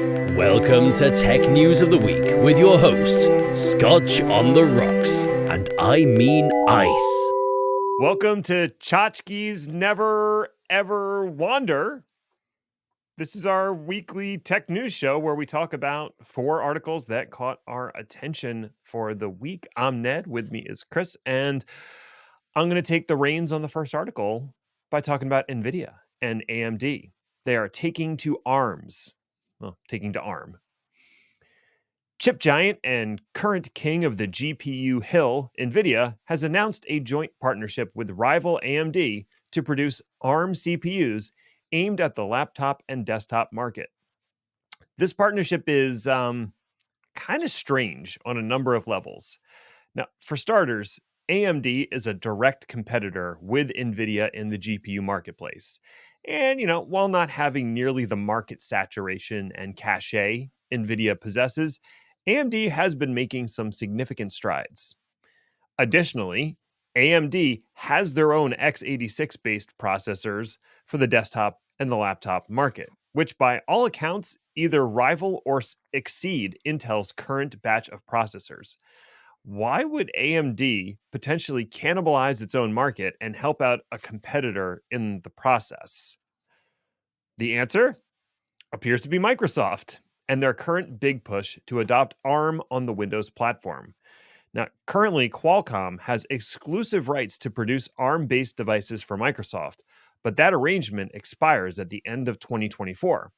Welcome to Tech News of the Week with your host, Scotch on the Rocks, and I mean ice. Welcome to Tchotchke's Never Ever Wander. This is our weekly tech news show where we talk about 4 articles that caught our attention for the week. I'm Ned, with me is Chris, and I'm going to take the reins on the first article by talking about NVIDIA and AMD. They are taking to arms. Well, taking to arm. Chip giant and current king of the GPU hill, NVIDIA, has announced a joint partnership with rival AMD to produce ARM CPUs aimed at the laptop and desktop market. This partnership is kind of strange on a number of levels. Now, for starters, AMD is a direct competitor with NVIDIA in the GPU marketplace. And, while not having nearly the market saturation and cachet NVIDIA possesses, AMD has been making some significant strides. Additionally, AMD has their own x86-based processors for the desktop and the laptop market, which by all accounts either rival or exceed Intel's current batch of processors. Why would AMD potentially cannibalize its own market and help out a competitor in the process? The answer appears to be Microsoft and their current big push to adopt ARM on the Windows platform. Now, currently, Qualcomm has exclusive rights to produce ARM-based devices for Microsoft, but that arrangement expires at the end of 2024.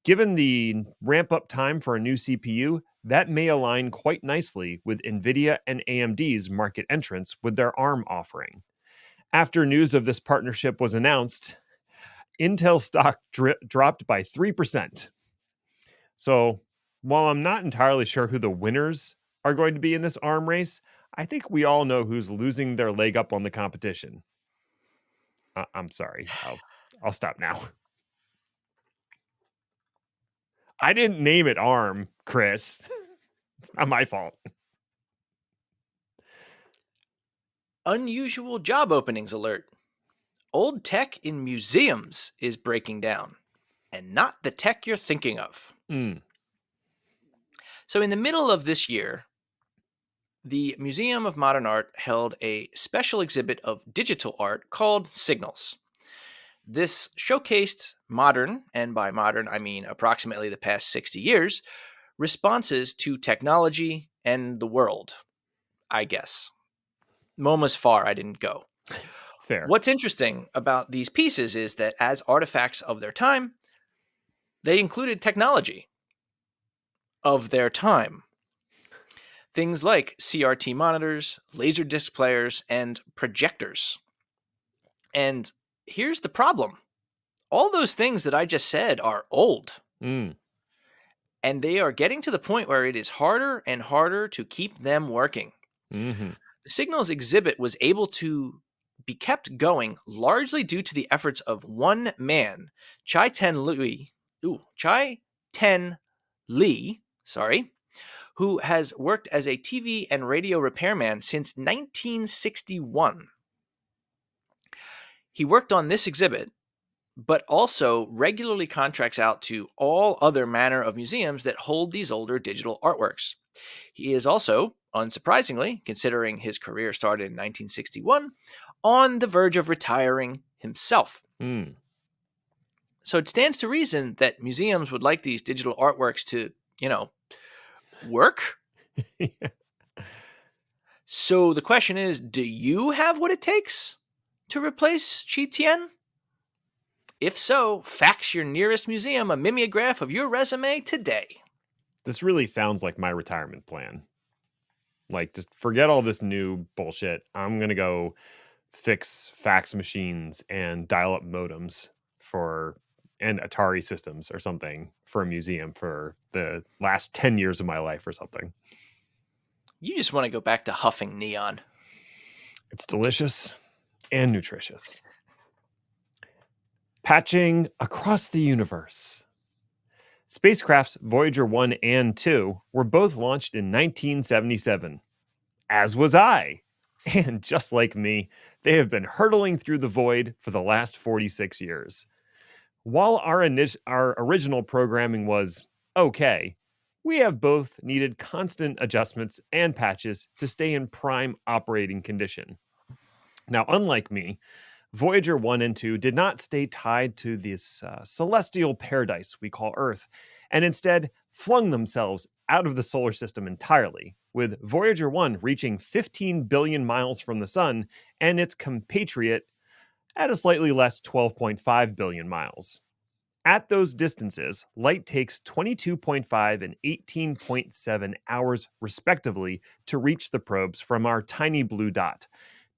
Given the ramp-up time for a new CPU, that may align quite nicely with NVIDIA and AMD's market entrance with their ARM offering. After news of this partnership was announced, Intel stock dropped by 3%. So, while I'm not entirely sure who the winners are going to be in this ARM race, I think we all know who's losing their leg up on the competition. I'm sorry. I'll stop now. I didn't name it ARM, Chris. It's not my fault. Unusual job openings alert. Old tech in museums is breaking down, and not the tech you're thinking of. So in the middle of this year, the Museum of Modern Art held a special exhibit of digital art called Signals. This showcased modern, and by modern I mean approximately the past 60 years, responses to technology and the world, I guess. MoMA's far, I didn't go. Fair. What's interesting about these pieces is that as artifacts of their time, they included technology of their time. Things like CRT monitors, laser disc players, and projectors. And here's the problem. All those things that I just said are old. And they are getting to the point where it is harder and harder to keep them working. Mm-hmm. The Signals exhibit was able to be kept going largely due to the efforts of one man, Chai-Ten Lee, who has worked as a TV and radio repairman since 1961. He worked on this exhibit, but also regularly contracts out to all other manner of museums that hold these older digital artworks. He is also, unsurprisingly, considering his career started in 1961, on the verge of retiring himself. So it stands to reason that museums would like these digital artworks to, work. So the question is, do you have what it takes to replace Chai-Ten? If so, fax your nearest museum a mimeograph of your resume today. This really sounds like my retirement plan. Like, just forget all this new bullshit. I'm going to go fix fax machines and dial-up modems and Atari systems or something for a museum for the last 10 years of my life or something. You just want to go back to huffing neon. It's delicious and nutritious. Patching across the universe. Spacecrafts Voyager 1 and 2 were both launched in 1977. As was I. And just like me, they have been hurtling through the void for the last 46 years. While our original programming was okay, we have both needed constant adjustments and patches to stay in prime operating condition. Now, unlike me, Voyager 1 and 2 did not stay tied to this celestial paradise we call Earth, and instead flung themselves out of the solar system entirely, with Voyager 1 reaching 15 billion miles from the Sun and its compatriot at a slightly less 12.5 billion miles. At those distances, light takes 22.5 and 18.7 hours, respectively, to reach the probes from our tiny blue dot,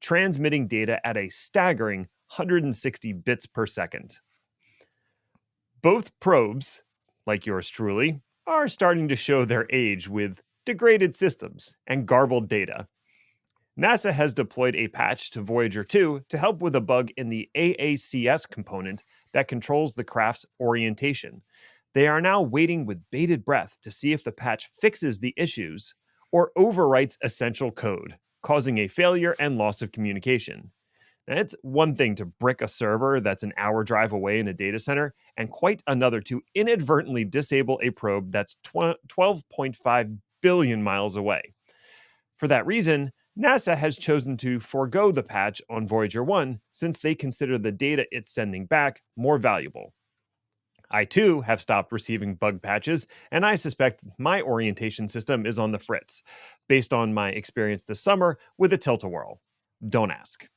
transmitting data at a staggering 160 bits per second. Both probes, like yours truly, are starting to show their age with degraded systems and garbled data. NASA has deployed a patch to Voyager 2 to help with a bug in the AACS component that controls the craft's orientation. They are now waiting with bated breath to see if the patch fixes the issues or overwrites essential code, causing a failure and loss of communication. Now, it's one thing to brick a server that's an hour drive away in a data center, and quite another to inadvertently disable a probe that's 12.5 billion miles away. For that reason, NASA has chosen to forego the patch on Voyager 1 since they consider the data it's sending back more valuable. I too have stopped receiving bug patches, and I suspect my orientation system is on the fritz, based on my experience this summer with a tilt-a-whirl. Don't ask.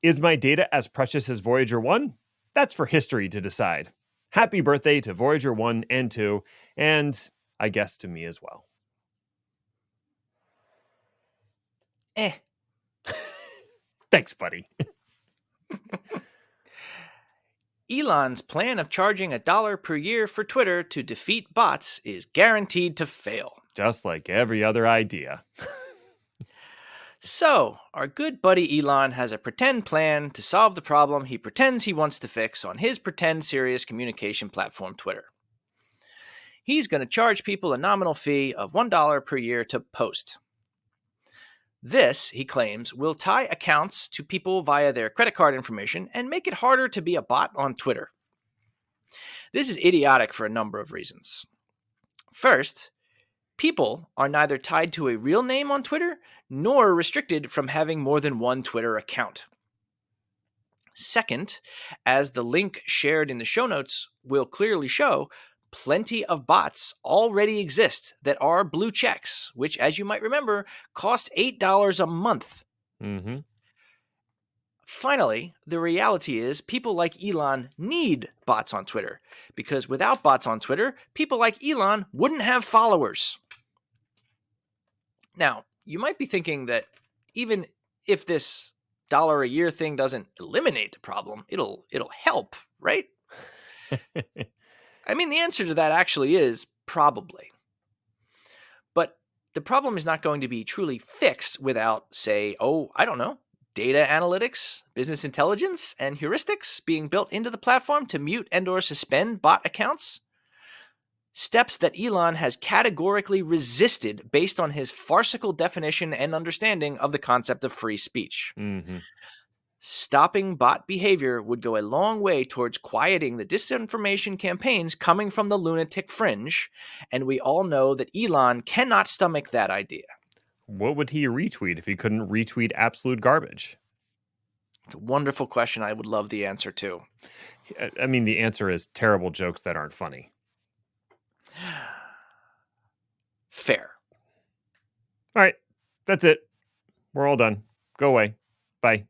Is my data as precious as Voyager 1? That's for history to decide. Happy birthday to Voyager 1 and 2, and I guess to me as well. Thanks, buddy. Elon's plan of charging $1 per year for Twitter to defeat bots is guaranteed to fail. Just like every other idea. So, our good buddy Elon has a pretend plan to solve the problem he pretends he wants to fix on his pretend serious communication platform, Twitter. He's going to charge people a nominal fee of $1 per year to post. This, he claims, will tie accounts to people via their credit card information and make it harder to be a bot on Twitter. This is idiotic for a number of reasons. First, people are neither tied to a real name on Twitter nor restricted from having more than one Twitter account. Second, as the link shared in the show notes will clearly show, plenty of bots already exist that are blue checks, which, as you might remember, cost $8 a month. Mm-hmm. Finally, the reality is people like Elon need bots on Twitter, because without bots on Twitter, people like Elon wouldn't have followers. Now, you might be thinking that even if this $1 a year thing doesn't eliminate the problem, it'll help, right? I mean, the answer to that actually is probably. But the problem is not going to be truly fixed without, say, data analytics, business intelligence, and heuristics being built into the platform to mute and/or suspend bot accounts. Steps that Elon has categorically resisted based on his farcical definition and understanding of the concept of free speech. Mm-hmm. Stopping bot behavior would go a long way towards quieting the disinformation campaigns coming from the lunatic fringe, and we all know that Elon cannot stomach that idea. What would he retweet if he couldn't retweet absolute garbage? It's a wonderful question. I would love the answer to. I mean, the answer is terrible jokes that aren't funny. Fair. All right, that's it. We're all done. Go away. Bye.